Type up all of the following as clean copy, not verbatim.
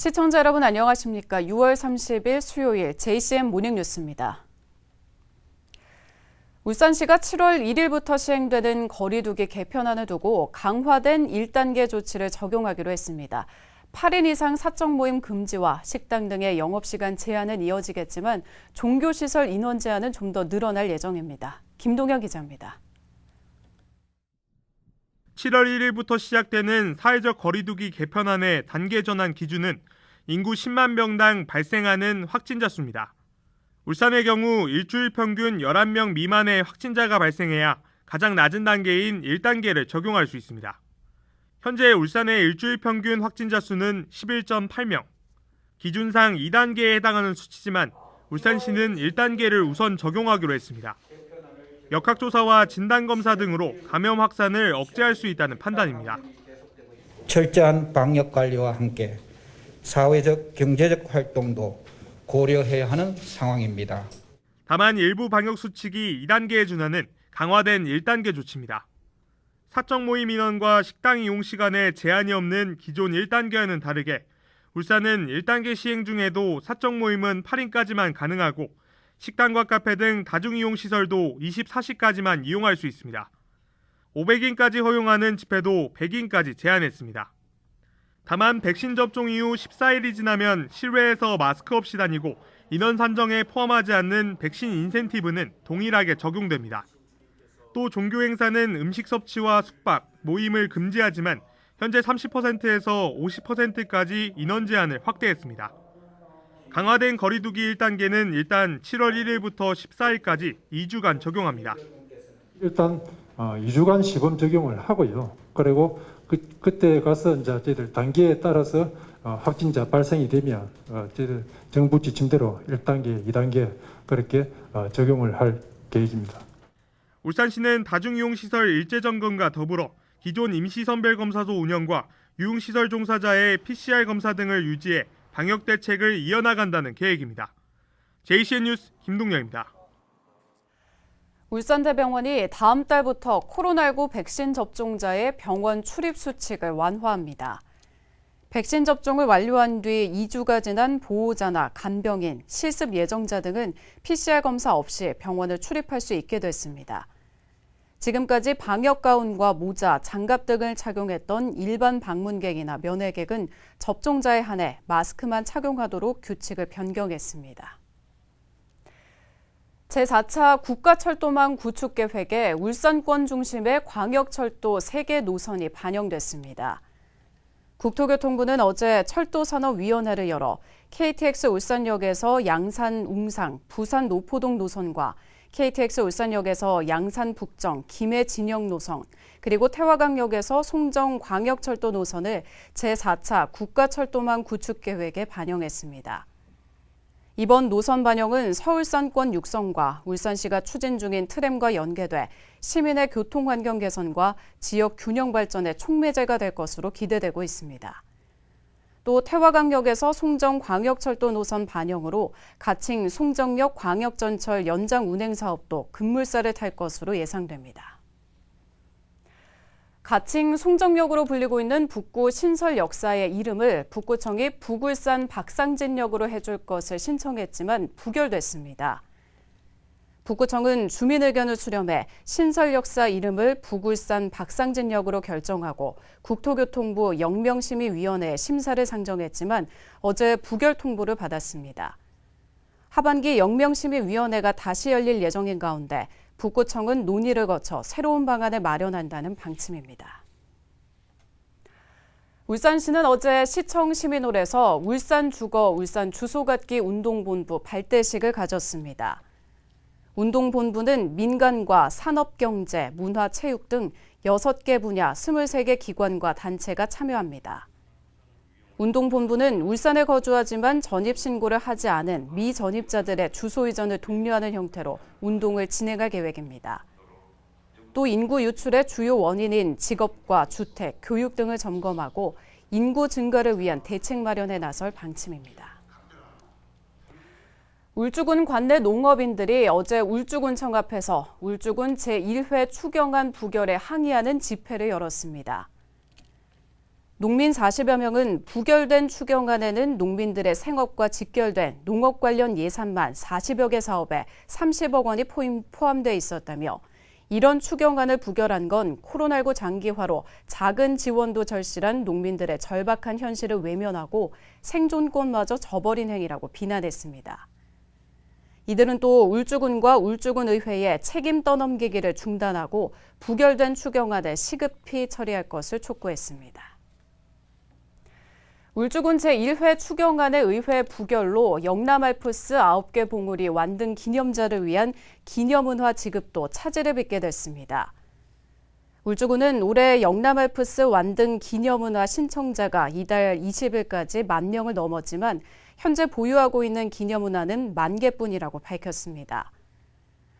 시청자 여러분 안녕하십니까? 6월 30일 수요일 JCM 모닝뉴스입니다. 울산시가 7월 1일부터 시행되는 거리두기 개편안을 두고 강화된 1단계 조치를 적용하기로 했습니다. 8인 이상 사적 모임 금지와 식당 등의 영업시간 제한은 이어지겠지만 종교시설 인원 제한은 좀 더 늘어날 예정입니다. 김동현 기자입니다. 7월 1일부터 시작되는 사회적 거리두기 개편안의 단계 전환 기준은 인구 10만 명당 발생하는 확진자 수입니다. 울산의 경우 일주일 평균 11명 미만의 확진자가 발생해야 가장 낮은 단계인 1단계를 적용할 수 있습니다. 현재 울산의 일주일 평균 확진자 수는 11.8명. 기준상 2단계에 해당하는 수치지만 울산시는 1단계를 우선 적용하기로 했습니다. 역학조사와 진단검사 등으로 감염 확산을 억제할 수 있다는 판단입니다. 철저한 방역관리와 함께 사회적, 경제적 활동도 고려해야 하는 상황입니다. 다만 일부 방역수칙이 2단계에 준하는 강화된 1단계 조치입니다. 사적 모임 인원과 식당 이용 시간에 제한이 없는 기존 1단계와는 다르게 울산은 1단계 시행 중에도 사적 모임은 8인까지만 가능하고 식당과 카페 등 다중이용시설도 24시까지만 이용할 수 있습니다. 500인까지 허용하는 집회도 100인까지 제한했습니다. 다만 백신 접종 이후 14일이 지나면 실외에서 마스크 없이 다니고 인원 산정에 포함하지 않는 백신 인센티브는 동일하게 적용됩니다. 또 종교 행사는 음식 섭취와 숙박, 모임을 금지하지만 현재 30%에서 50%까지 인원 제한을 확대했습니다. 강화된 거리두기 1단계는 일단 7월 1일부터 14일까지 2주간 적용합니다. 일단 2주간 시범 적용을 하고요. 그리고 그때 가서 이제 저희들 단계에 따라서 확진자 발생이 되면 저희들 정부 지침대로 1단계, 2단계 그렇게 적용을 할 계획입니다. 울산시는 다중이용시설 일제점검과 더불어 기존 임시선별검사소 운영과 유흥시설 종사자의 PCR 검사 등을 유지해 방역 대책을 이어나간다는 계획입니다. JCN 뉴스 김동영입니다. 울산대병원이 다음 달부터 코로나19 백신 접종자의 병원 출입 수칙을 완화합니다. 백신 접종을 완료한 뒤 2주가 지난 보호자나 간병인, 실습 예정자 등은 PCR 검사 없이 병원을 출입할 수 있게 됐습니다. 지금까지 방역 가운과 모자, 장갑 등을 착용했던 일반 방문객이나 면회객은 접종자에 한해 마스크만 착용하도록 규칙을 변경했습니다. 제4차 국가철도망 구축 계획에 울산권 중심의 광역철도 3개 노선이 반영됐습니다. 국토교통부는 어제 철도산업위원회를 열어 KTX 울산역에서 양산 웅상, 부산 노포동 노선과 KTX 울산역에서 양산 북정, 김해 진영 노선, 그리고 태화강역에서 송정 광역철도 노선을 제4차 국가철도망 구축 계획에 반영했습니다. 이번 노선 반영은 서울산권 육성과 울산시가 추진 중인 트램과 연계돼 시민의 교통환경 개선과 지역 균형 발전의 촉매제가 될 것으로 기대되고 있습니다. 또 태화강역에서 송정 광역철도 노선 반영으로 가칭 송정역 광역전철 연장 운행 사업도 급물살을 탈 것으로 예상됩니다. 가칭 송정역으로 불리고 있는 북구 신설역사의 이름을 북구청이 북울산 박상진역으로 해줄 것을 신청했지만 부결됐습니다. 북구청은 주민 의견을 수렴해 신설역사 이름을 북울산 박상진역으로 결정하고 국토교통부 영명심의위원회에 심사를 상정했지만 어제 부결 통보를 받았습니다. 하반기 영명심의위원회가 다시 열릴 예정인 가운데 북구청은 논의를 거쳐 새로운 방안을 마련한다는 방침입니다. 울산시는 어제 시청 시민홀에서 울산 주거, 울산 주소 갖기 운동본부 발대식을 가졌습니다. 운동본부는 민간과 산업경제, 문화체육 등 6개 분야 23개 기관과 단체가 참여합니다. 운동본부는 울산에 거주하지만 전입신고를 하지 않은 미전입자들의 주소 이전을 독려하는 형태로 운동을 진행할 계획입니다. 또 인구 유출의 주요 원인인 직업과 주택, 교육 등을 점검하고 인구 증가를 위한 대책 마련에 나설 방침입니다. 울주군 관내 농업인들이 어제 울주군청 앞에서 울주군 제1회 추경안 부결에 항의하는 집회를 열었습니다. 농민 40여 명은 부결된 추경안에는 농민들의 생업과 직결된 농업 관련 예산만 40여 개 사업에 30억 원이 포함돼 있었다며 이런 추경안을 부결한 건 코로나19 장기화로 작은 지원도 절실한 농민들의 절박한 현실을 외면하고 생존권마저 저버린 행위라고 비난했습니다. 이들은 또 울주군과 울주군 의회에 책임 떠넘기기를 중단하고 부결된 추경안을 시급히 처리할 것을 촉구했습니다. 울주군 제1회 추경안의 의회 부결로 영남알프스 9개 봉우리 완등 기념자를 위한 기념은화 지급도 차질을 빚게 됐습니다. 울주군은 올해 영남알프스 완등 기념은화 신청자가 이달 20일까지 10,000명을 넘었지만 현재 보유하고 있는 기념은화는 10,000개뿐이라고 밝혔습니다.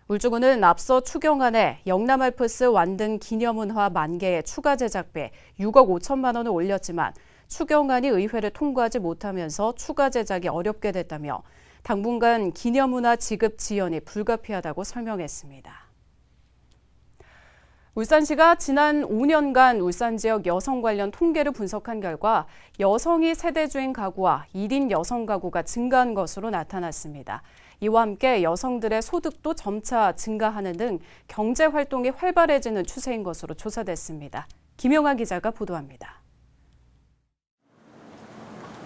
울주군은 앞서 추경안에 영남알프스 완등 기념은화 10,000개의 추가 제작비 6억 5천만 원을 올렸지만 추경안이 의회를 통과하지 못하면서 추가 제작이 어렵게 됐다며 당분간 기념문화 지급 지연이 불가피하다고 설명했습니다. 울산시가 지난 5년간 울산 지역 여성 관련 통계를 분석한 결과 여성이 세대주인 가구와 1인 여성 가구가 증가한 것으로 나타났습니다. 이와 함께 여성들의 소득도 점차 증가하는 등 경제 활동이 활발해지는 추세인 것으로 조사됐습니다. 김용아 기자가 보도합니다.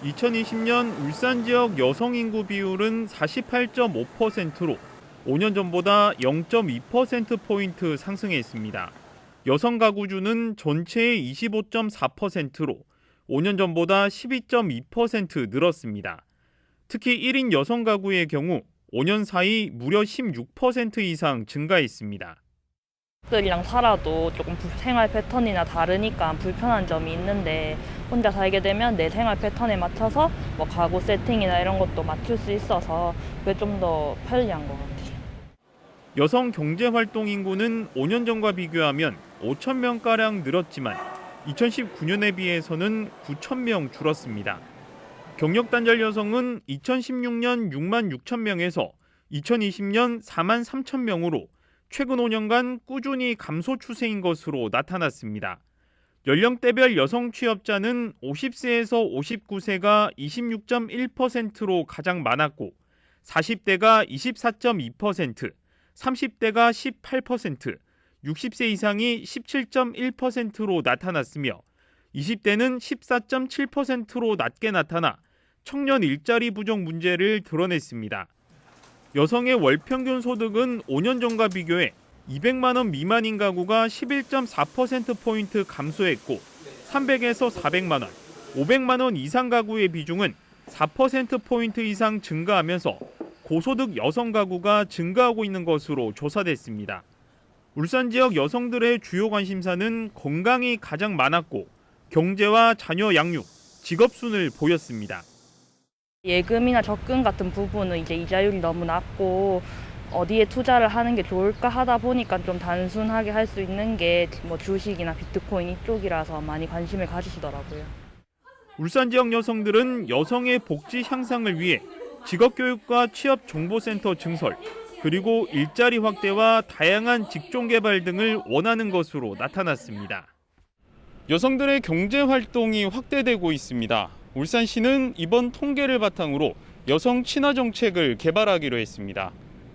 2020년 울산 지역 여성 인구 비율은 48.5%로 5년 전보다 0.2%포인트 상승했습니다. 여성 가구주는 전체의 25.4%로 5년 전보다 12.2% 늘었습니다. 특히 1인 여성 가구의 경우 5년 사이 무려 16% 이상 증가했습니다. 들이랑 살아도 조금 생활 패턴이나 다르니까 불편한 점이 있는데 혼자 살게 되면 내 생활 패턴에 맞춰서 뭐 가구 세팅이나 이런 것도 맞출 수 있어서 그게 좀 더 편리한 것 같아요. 여성 경제활동 인구는 5년 전과 비교하면 5,000명가량 늘었지만 2019년에 비해서는 9,000명 줄었습니다. 경력단절 여성은 2016년 6만 6천 명에서 2020년 4만 3천 명으로 최근 5년간 꾸준히 감소 추세인 것으로 나타났습니다. 연령대별 여성 취업자는 50세에서 59세가 26.1%로 가장 많았고 40대가 24.2%, 30대가 18%, 60세 이상이 17.1%로 나타났으며 20대는 14.7%로 낮게 나타나 청년 일자리 부족 문제를 드러냈습니다. 여성의 월 평균 소득은 5년 전과 비교해 200만 원 미만인 가구가 11.4%포인트 감소했고 300에서 400만 원, 500만 원 이상 가구의 비중은 4%포인트 이상 증가하면서 고소득 여성 가구가 증가하고 있는 것으로 조사됐습니다. 울산 지역 여성들의 주요 관심사는 건강이 가장 많았고 경제와 자녀 양육, 직업순을 보였습니다. 예금이나 적금 같은 부분은 이제 이자율이 너무 낮고 어디에 투자를 하는 게 좋을까 하다 보니까 좀 단순하게 할 수 있는 게 뭐 주식이나 비트코인 이쪽이라서 많이 관심을 가지시더라고요. 울산 지역 여성들은 여성의 복지 향상을 위해 직업교육과 취업정보센터 증설, 그리고 일자리 확대와 다양한 직종 개발 등을 원하는 것으로 나타났습니다. 여성들의 경제 활동이 확대되고 있습니다. 울산시는 이번 통계를 바탕으로 여성 친화 정책을 개발하기로 했습니다.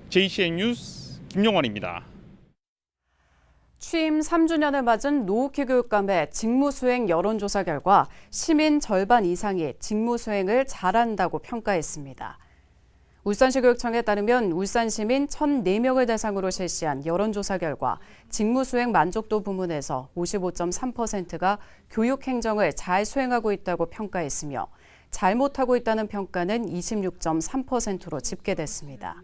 JCN 뉴스 김용환입니다. 취임 3주년을 맞은 노후키 교육감의 직무수행 여론조사 결과 시민 절반 이상이 직무수행을 잘한다고 평가했습니다. 울산시 교육청에 따르면 울산 시민 1,004명을 대상으로 실시한 여론조사 결과 직무수행 만족도 부문에서 55.3%가 교육행정을 잘 수행하고 있다고 평가했으며 잘못하고 있다는 평가는 26.3%로 집계됐습니다.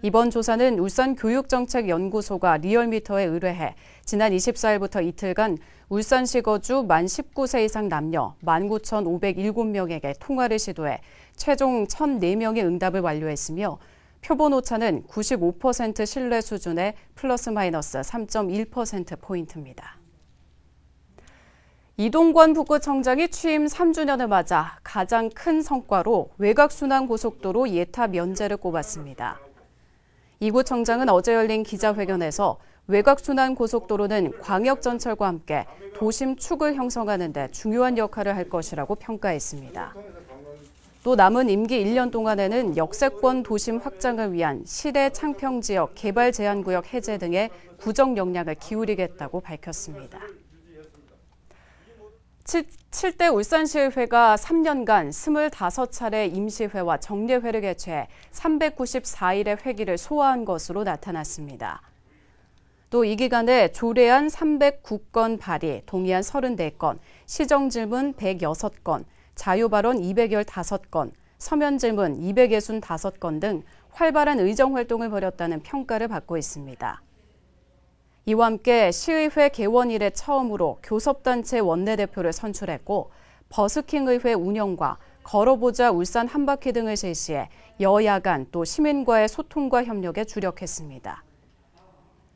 이번 조사는 울산교육정책연구소가 리얼미터에 의뢰해 지난 24일부터 이틀간 울산시 거주 만 19세 이상 남녀 19,507명에게 통화를 시도해 최종 1,004명의 응답을 완료했으며 표본 오차는 95% 신뢰 수준의 플러스 마이너스 3.1%포인트입니다. 이동관 북구청장이 취임 3주년을 맞아 가장 큰 성과로 외곽순환고속도로 예타 면제를 꼽았습니다. 이 구청장은 어제 열린 기자회견에서 외곽순환 고속도로는 광역전철과 함께 도심 축을 형성하는 데 중요한 역할을 할 것이라고 평가했습니다. 또 남은 임기 1년 동안에는 역세권 도심 확장을 위한 시내 창평지역 개발 제한구역 해제 등의 구정 역량을 기울이겠다고 밝혔습니다. 7대 울산시의회가 3년간 25차례 임시회와 정례회를 개최해 394일의 회기를 소화한 것으로 나타났습니다. 또 이 기간에 조례안 309건 발의, 동의안 34건, 시정질문 106건, 자유발언 215건, 서면질문 265건 등 활발한 의정활동을 벌였다는 평가를 받고 있습니다. 이와 함께 시의회 개원 이래 처음으로 교섭단체 원내대표를 선출했고 버스킹의회 운영과 걸어보자 울산 한바퀴 등을 실시해 여야 간 또 시민과의 소통과 협력에 주력했습니다.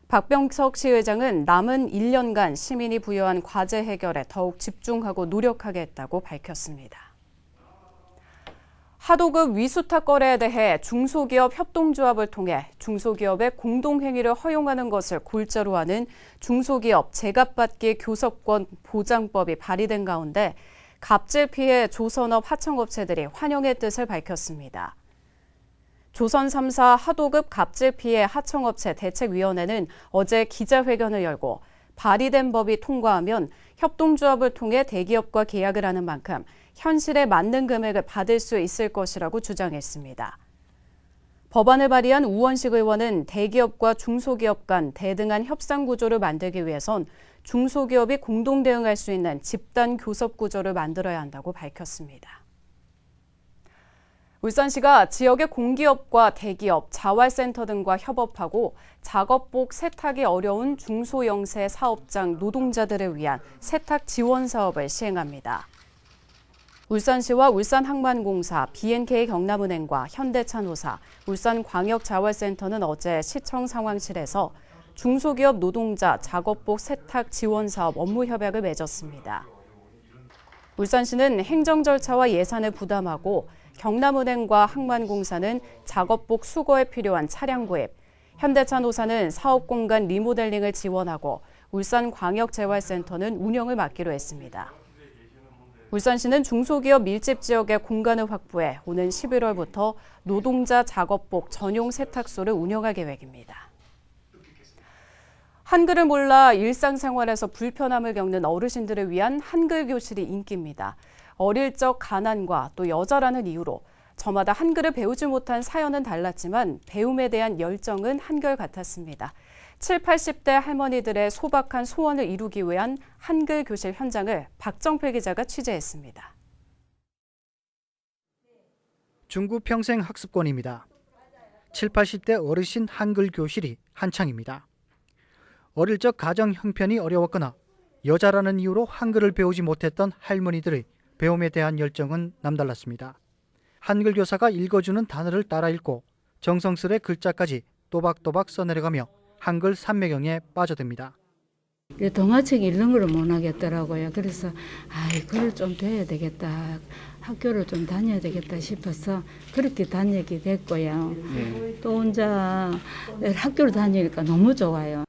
박병석 시의장은 남은 1년간 시민이 부여한 과제 해결에 더욱 집중하고 노력하겠다고 밝혔습니다. 하도급 위수탁 거래에 대해 중소기업 협동조합을 통해 중소기업의 공동행위를 허용하는 것을 골자로 하는 중소기업 제값받기 교섭권 보장법이 발의된 가운데 갑질 피해 조선업 하청업체들이 환영의 뜻을 밝혔습니다. 조선 3사 하도급 갑질 피해 하청업체 대책위원회는 어제 기자회견을 열고 발의된 법이 통과하면 협동조합을 통해 대기업과 계약을 하는 만큼 현실에 맞는 금액을 받을 수 있을 것이라고 주장했습니다. 법안을 발의한 우원식 의원은 대기업과 중소기업 간 대등한 협상 구조를 만들기 위해선 중소기업이 공동 대응할 수 있는 집단 교섭 구조를 만들어야 한다고 밝혔습니다. 울산시가 지역의 공기업과 대기업, 자활센터 등과 협업하고 작업복 세탁이 어려운 중소영세 사업장 노동자들을 위한 세탁 지원 사업을 시행합니다. 울산시와 울산항만공사, B&K 경남은행과 현대차노사, 울산광역자활센터는 어제 시청 상황실에서 중소기업 노동자 작업복 세탁 지원 사업 업무 협약을 맺었습니다. 울산시는 행정 절차와 예산을 부담하고 경남은행과 항만공사는 작업복 수거에 필요한 차량 구입, 현대차노사는 사업공간 리모델링을 지원하고 울산광역재활센터는 운영을 맡기로 했습니다. 울산시는 중소기업 밀집 지역의 공간을 확보해 오는 11월부터 노동자 작업복 전용 세탁소를 운영할 계획입니다. 한글을 몰라 일상생활에서 불편함을 겪는 어르신들을 위한 한글 교실이 인기입니다. 어릴 적 가난과 또 여자라는 이유로 저마다 한글을 배우지 못한 사연은 달랐지만 배움에 대한 열정은 한결같았습니다. 70, 80대 할머니들의 소박한 소원을 이루기 위한 한글 교실 현장을 박정필 기자가 취재했습니다. 중구 평생학습권입니다. 70, 80대 어르신 한글 교실이 한창입니다. 어릴 적 가정 형편이 어려웠거나 여자라는 이유로 한글을 배우지 못했던 할머니들의 배움에 대한 열정은 남달랐습니다. 한글 교사가 읽어주는 단어를 따라 읽고 정성스레 글자까지 또박또박 써내려가며 한글 산매경에 빠져듭니다. 동화책 읽는 걸 못 하겠더라고요. 그래서 글을 좀 돼야 되겠다. 학교를 좀 다녀야 되겠다 싶어서 그렇게 다니게 됐고요. 또 혼자 학교를 다니니까 너무 좋아요.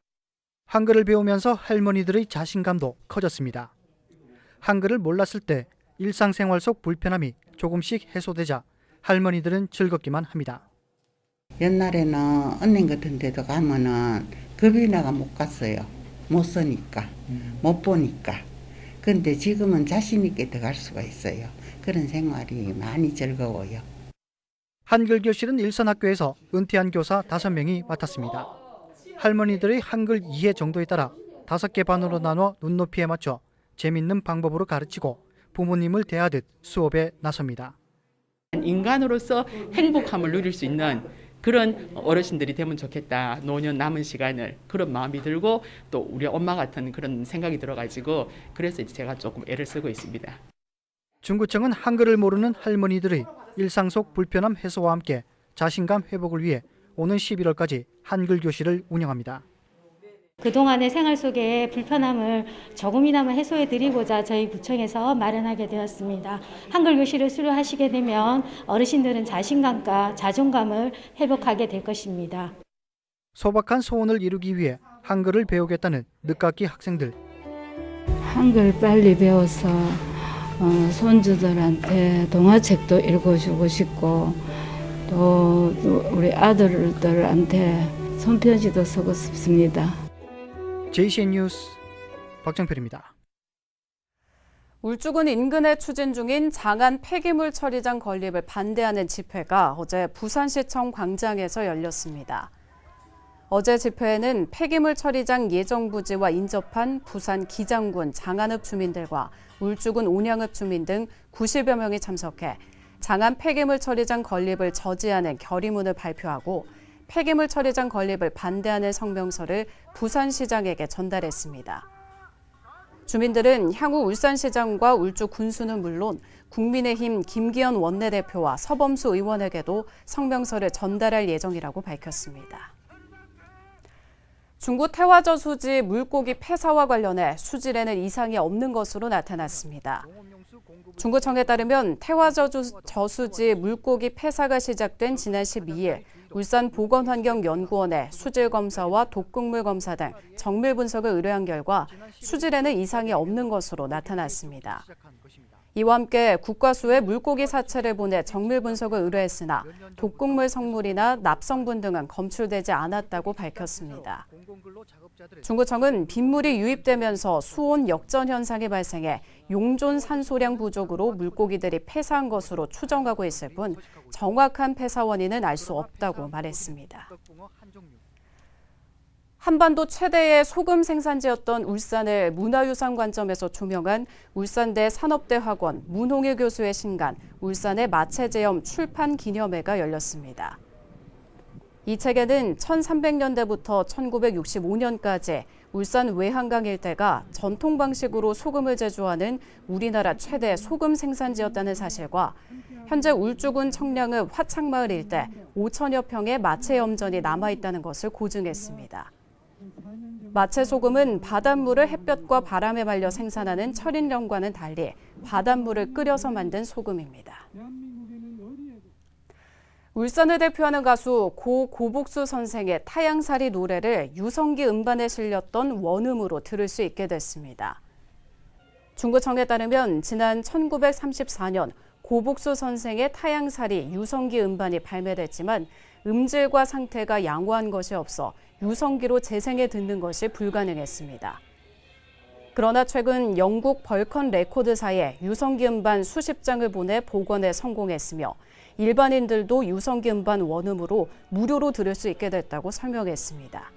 한글을 배우면서 할머니들의 자신감도 커졌습니다. 한글을 몰랐을 때 일상생활 속 불편함이 조금씩 해소되자 할머니들은 즐겁기만 합니다. 옛날에는 은행 같은 데도 가면은 겁이 나가 못 갔어요. 못 쓰니까, 못 보니까. 근데 지금은 자신 있게 들어갈 수가 있어요. 그런 생활이 많이 즐거워요. 한글 교실은 일선학교에서 은퇴한 교사 5명이 맡았습니다. 할머니들의 한글 이해 정도에 따라 5개 반으로 나눠 눈높이에 맞춰 재밌는 방법으로 가르치고 부모님을 대하듯 수업에 나섭니다. 인간으로서 행복함을 누릴 수 있는 그런 어르신들이 되면 좋겠다. 노년 남은 시간을 그런 마음이 들고 또 우리 엄마 같은 그런 생각이 들어가지고 그래서 제가 조금 애를 쓰고 있습니다. 중구청은 한글을 모르는 할머니들의 일상 속 불편함 해소와 함께 자신감 회복을 위해 오는 11월까지 한글 교실을 운영합니다. 그동안의 생활 속에 불편함을 조금이나마 해소해드리고자 저희 구청에서 마련하게 되었습니다. 한글 교실을 수료하시게 되면 어르신들은 자신감과 자존감을 회복하게 될 것입니다. 소박한 소원을 이루기 위해 한글을 배우겠다는 늦깎이 학생들. 한글 빨리 배워서 손주들한테 동화책도 읽어주고 싶고 또 우리 아들들한테 손편지도 쓰고 싶습니다. JCN 뉴스 박정필입니다. 울주군 인근에 추진 중인 장안 폐기물 처리장 건립을 반대하는 집회가 어제 부산시청 광장에서 열렸습니다. 어제 집회에는 폐기물 처리장 예정부지와 인접한 부산 기장군 장안읍 주민들과 울주군 온양읍 주민 등 90여 명이 참석해 장안 폐기물 처리장 건립을 저지하는 결의문을 발표하고 폐기물 처리장 건립을 반대하는 성명서를 부산시장에게 전달했습니다. 주민들은 향후 울산시장과 울주군수는 물론 국민의힘 김기현 원내대표와 서범수 의원에게도 성명서를 전달할 예정이라고 밝혔습니다. 중구 태화저수지 물고기 폐사와 관련해 수질에는 이상이 없는 것으로 나타났습니다. 중구청에 따르면 태화저수지 물고기 폐사가 시작된 지난 12일 울산보건환경연구원에 수질검사와 독극물 검사 등 정밀 분석을 의뢰한 결과 수질에는 이상이 없는 것으로 나타났습니다. 이와 함께 국과수에 물고기 사체를 보내 정밀 분석을 의뢰했으나 독극물 성물이나 납성분 등은 검출되지 않았다고 밝혔습니다. 중구청은 빗물이 유입되면서 수온 역전 현상이 발생해 용존 산소량 부족으로 물고기들이 폐사한 것으로 추정하고 있을 뿐 정확한 폐사 원인은 알 수 없다고 말했습니다. 한반도 최대의 소금 생산지였던 울산을 문화유산 관점에서 조명한 울산대 산업대학원 문홍일 교수의 신간 울산의 마체제염 출판 기념회가 열렸습니다. 이 책에는 1300년대부터 1965년까지 울산 외한강 일대가 전통 방식으로 소금을 제조하는 우리나라 최대 소금 생산지였다는 사실과 현재 울주군 청량읍 화창마을 일대 5천여 평의 마체 염전이 남아있다는 것을 고증했습니다. 마체 소금은 바닷물을 햇볕과 바람에 말려 생산하는 철인령과는 달리 바닷물을 끓여서 만든 소금입니다. 울산을 대표하는 가수 고복수 선생의 타양살이 노래를 유성기 음반에 실렸던 원음으로 들을 수 있게 됐습니다. 중구청에 따르면 지난 1934년 고복수 선생의 타양살이 유성기 음반이 발매됐지만 음질과 상태가 양호한 것이 없어 유성기로 재생해 듣는 것이 불가능했습니다. 그러나 최근 영국 벌컨 레코드사에 유성기 음반 수십 장을 보내 복원에 성공했으며 일반인들도 유성기 음반 원음으로 무료로 들을 수 있게 됐다고 설명했습니다.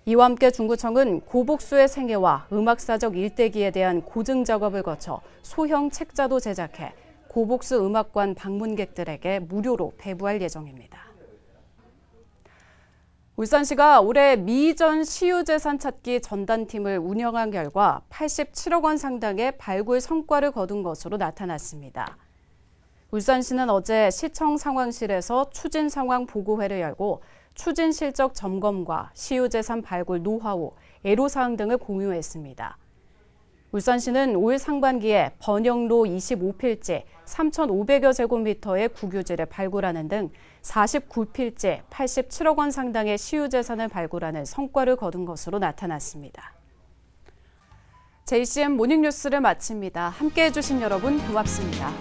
이와 함께 중구청은 고복수의 생애와 음악사적 일대기에 대한 고증 작업을 거쳐 소형 책자도 제작해 고복수 음악관 방문객들에게 무료로 배부할 예정입니다. 울산시가 올해 미전 시유재산 찾기 전단팀을 운영한 결과 87억 원 상당의 발굴 성과를 거둔 것으로 나타났습니다. 울산시는 어제 시청 상황실에서 추진 상황 보고회를 열고 추진 실적 점검과 시유재산 발굴 노하우, 애로사항 등을 공유했습니다. 울산시는 올 상반기에 번영로 25필지 3,500여 제곱미터의 국유지를 발굴하는 등 49필지 87억 원 상당의 시유재산을 발굴하는 성과를 거둔 것으로 나타났습니다. JCN 모닝뉴스를 마칩니다. 함께해 주신 여러분 고맙습니다.